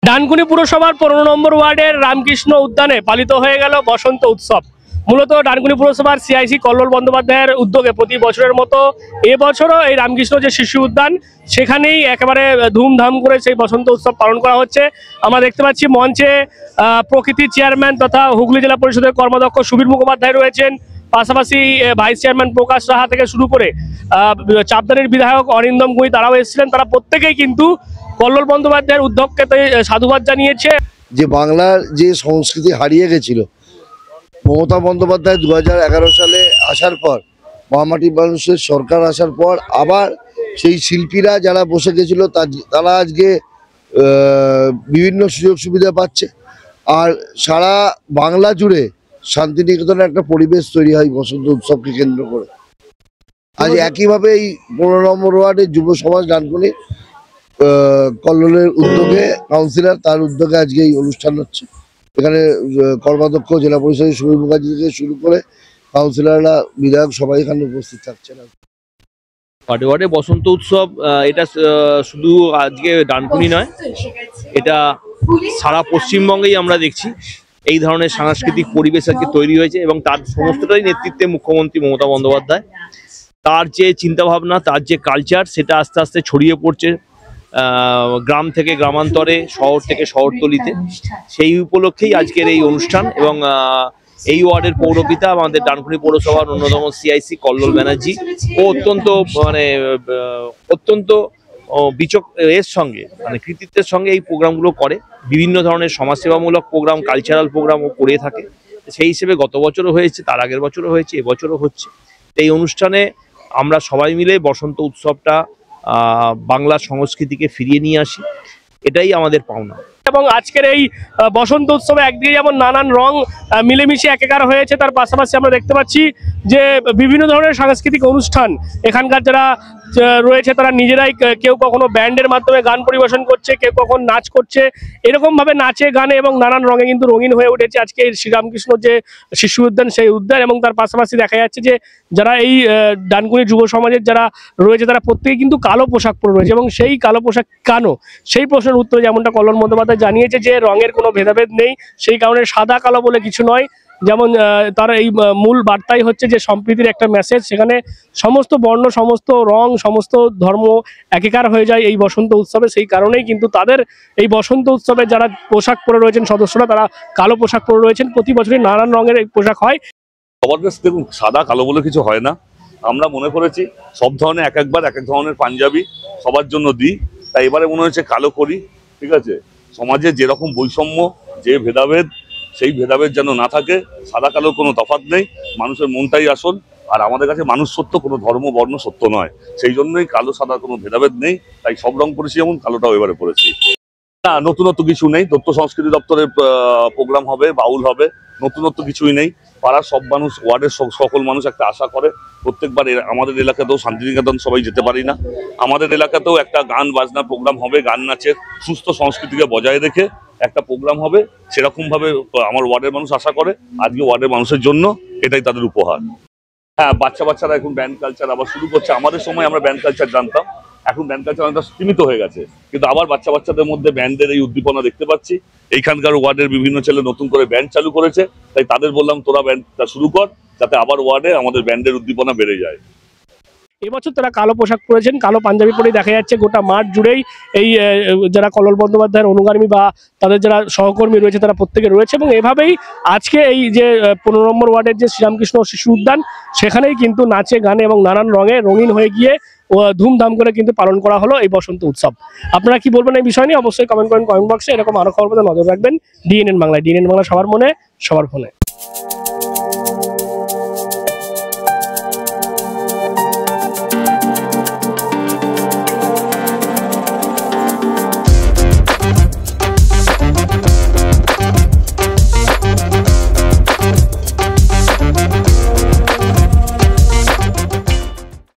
ডানকুনি পুরসভার 15 নম্বর ওয়ার্ডের রামকৃষ্ণ উদ্যানে পালিত হয়ে গেল বসন্ত উৎসব। মূলত ডানকুনি পুরসভার সিআইসি কল্লোল বন্দ্যোপাধ্যায়ের উদ্যোগে প্রতি বছরের মতো এবছরও এই রামকৃষ্ণ যে শিশু উদ্যান সেখানেই একেবারে ধুমধাম করে সেই বসন্ত উৎসব পালন করা হচ্ছে। আমরা দেখতে পাচ্ছি মঞ্চে প্রকৃতির চেয়ারম্যান তথা হুগলি জেলা পরিষদের কর্মাধ্যক্ষ সুবীর মুখোপাধ্যায় রয়েছেন, পাশাপাশি ভাইস চেয়ারম্যান প্রকাশ সাহা থেকে শুরু করে চাপদানির বিধায়ক অরিন্দম গুই তারাও এসেছিলেন। তারা প্রত্যেকেই কিন্তু কল্লোল বন্দ্যোপাধ্যায়ের উদ্যোগকে সাধুবাদ জানিয়েছে। যে বাংলার যে সংস্কৃতি হারিয়ে গেছিল, মমতা বন্দ্যোপাধ্যায় 2011 সালে আসার পর, মহামাটি মানুষের সরকার আসার পর আবার সেই শিল্পীরা যারা বসে গেছিল তারা আজকে বিভিন্ন সুযোগ সুবিধা পাচ্ছে। আর সারা বাংলা জুড়ে শান্তিনিকেতনে একটা পরিবেশ তৈরি হয় বসন্ত উৎসবকে কেন্দ্র করে। আজ একইভাবে এই 15 নম্বর ওয়ার্ডের যুব সমাজ ডানকুনি কল্লোলের উদ্যোগে, কাউন্সিলর তার উদ্যোগে আজকে এই অনুষ্ঠান হচ্ছে। এখানে কর্মাধ্যক্ষ জেলা পরিষদের সুবীর মুখার্জি থেকে শুরু করে কাউন্সিলররা, বিধায়ক সবাই এখানে উপস্থিত থাকছেন। ওয়ার্ডে ওয়ার্ডে বসন্ত উৎসব এটা শুধু আজকে ডানকুনি নয়, এটা সারা পশ্চিমবঙ্গেই আমরা দেখছি এই ধরনের সাংস্কৃতিক পরিবেশ আজকে তৈরি হয়েছে এবং তার সমস্তটাই নেতৃত্বে মুখ্যমন্ত্রী মমতা বন্দ্যোপাধ্যায়। তার যে চিন্তাভাবনা, তার যে কালচার, সেটা আস্তে আস্তে ছড়িয়ে পড়ছে গ্রাম থেকে গ্রামান্তরে, শহর থেকে শহরতলিতে। সেই উপলক্ষেই আজকের এই অনুষ্ঠান এবং এই ওয়ার্ডের পৌরপিতা আমাদের ডানকুনি পৌরসভার অন্যতম সিআইসি কল্লোল ব্যানার্জি ও অত্যন্ত এর সঙ্গে কৃতিত্বের সঙ্গে এই প্রোগ্রামগুলো করে। বিভিন্ন ধরনের সমাজসেবামূলক প্রোগ্রাম, কালচারাল প্রোগ্রামও করে থাকে। সেই হিসেবে গত বছরও হয়েছে, তার আগের বছরও হয়েছে, এবছরও হচ্ছে। এই অনুষ্ঠানে আমরা সবাই মিলে বসন্ত উৎসবটা বাংলার সংস্কৃতিকে ফিরিয়ে নিয়ে আসি, এটাই আমাদের পাওনা। এবং আজকের এই বসন্ত উৎসবে একদিকে যেমন নানান রং মিলেমিশে একাকার হয়েছে, তার পাশাপাশি আমরা দেখতে পাচ্ছি যে বিভিন্ন ধরনের সাংস্কৃতিক অনুষ্ঠান এখানকার যারা রয়েছে তারা নিজেরাই, কেউ কখনো ব্যান্ডের মাধ্যমে গান পরিবেশন করছে, কেউ কখন নাচ করছে। এরকম ভাবে নাচে গানে এবং নানান রঙে কিন্তু রঙিন হয়ে উঠেছে আজকে শ্রীরামকৃষ্ণ যে শিশু উদ্যান, সেই উদ্যান। এবং তার পাশাপাশি দেখা যাচ্ছে যে যারা এই ডানকুনি যুব সমাজের যারা রয়েছে তারা প্রত্যেকে কিন্তু কালো পোশাক পরে রয়েছে। এবং সেই কালো পোশাক কেন, সেই প্রশ্নের উত্তরে যেমনটা কল্লোল বন্দ্যোপাধ্যায় জানিয়েছে যে রঙের কোনো ভেদাভেদ নেই, সেই কারণে সাদা কালো বলে কিছু নয়। যেমন তার এই মূল বার্তাই হচ্ছে যে সম্প্রীতির একটা মেসেজ। সেখানে সমস্ত বর্ণ, সমস্ত রং, সমস্ত ধর্ম একাকার হয়ে যায় এই বসন্ত উৎসবে। সেই কারণেই কিন্তু তাদের এই বসন্ত উৎসবে যারা পোশাক পরে রয়েছেন সদস্যরা, তারা কালো পোশাক পরে রয়েছেন। প্রতি বছরই নানান রঙের এই পোশাক হয়। সবার কাছে দেখুন, সাদা কালো বলে কিছু হয় না। আমরা মনে করেছি সব ধরনের এক এক ধরনের পাঞ্জাবি সবার জন্য দিই, তাই এবারে মনে হয়েছে কালো করি। ঠিক আছে, সমাজে যেরকম বৈষম্য, যে ভেদাভেদ, সেই ভেদাভেদ যেন না থাকে। সাদা কালো কোনো তফাৎ নেই, মানুষের মনটাই আসল। আর আমাদের কাছে মানুষ সত্য, কোনো ধর্ম বর্ণ সত্য নয়। সেই জন্যই কালো সাদা কোনো ভেদাভেদ নেই, তাই সব রং করেছি, যেমন কালোটাও এবারে পড়েছি। না, নতুনত্ব কিছু নেই। তথ্য সংস্কৃতি দপ্তরের প্রোগ্রাম হবে, বাউল হবে, নতুনত্ব কিছুই নেই। পাড়ার সব মানুষ, ওয়ার্ডের সকল মানুষ একটা আশা করে প্রত্যেকবার। আমাদের এলাকাতেও শান্তিনিকেতন সবাই যেতে পারি না, আমাদের এলাকাতেও একটা গান বাজনা প্রোগ্রাম হবে, গান নাচের সুস্থ সংস্কৃতিকে বজায় রেখে একটা প্রোগ্রাম হবে। সেরকম ভাবে আমার ওয়ার্ডের মানুষ আশা করে। আজকে ওয়ার্ডের মানুষের জন্য এটাই তাদের উপহার। হ্যাঁ, বাচ্চারা এখন ব্যান্ড কালচার আবার শুরু করছে। আমাদের সময় আমরা ব্যান্ড কালচার জানতাম, এখন ব্যান্ড কালচার অনেকটা সীমিত হয়ে গেছে, কিন্তু আবার বাচ্চাদের মধ্যে ব্যান্ডের এই উদ্দীপনা দেখতে পাচ্ছি। এইখানকার ওয়ার্ডের বিভিন্ন ছেলে নতুন করে ব্যান্ড চালু করেছে, তাই তাদের বললাম তোরা ব্যান্ডটা শুরু কর, যাতে আবার ওয়ার্ডে আমাদের ব্যান্ডের উদ্দীপনা বেড়ে যায়। এবছর তারা কালো পোশাক পরেছেন, কালো পাঞ্জাবি পরেই দেখা যাচ্ছে গোটা মাঠ জুড়েই এই যারা কল্লোল বন্দ্যোপাধ্যায়ের অনুগামী বা তাদের যারা সহকর্মী রয়েছে তারা প্রত্যেকে রয়েছে। এবং এভাবেই আজকে এই যে 15 নম্বর ওয়ার্ডের যে শ্রীরামকৃষ্ণ শিশু উদ্যান, সেখানেই কিন্তু নাচে গানে এবং নানান রঙে রঙিন হয়ে গিয়ে ধুমধাম করে কিন্তু পালন করা হলো এই বসন্ত উৎসব। আপনারা কি বলবেন এই বিষয় নিয়ে অবশ্যই কমেন্ট করেন কমেন্ট বক্সে। এরকম আরো খবর পেতে নজর রাখবেন ডিএনএন বাংলায়। ডিএনএন বাংলা সবার মনে, সবার ফোনে।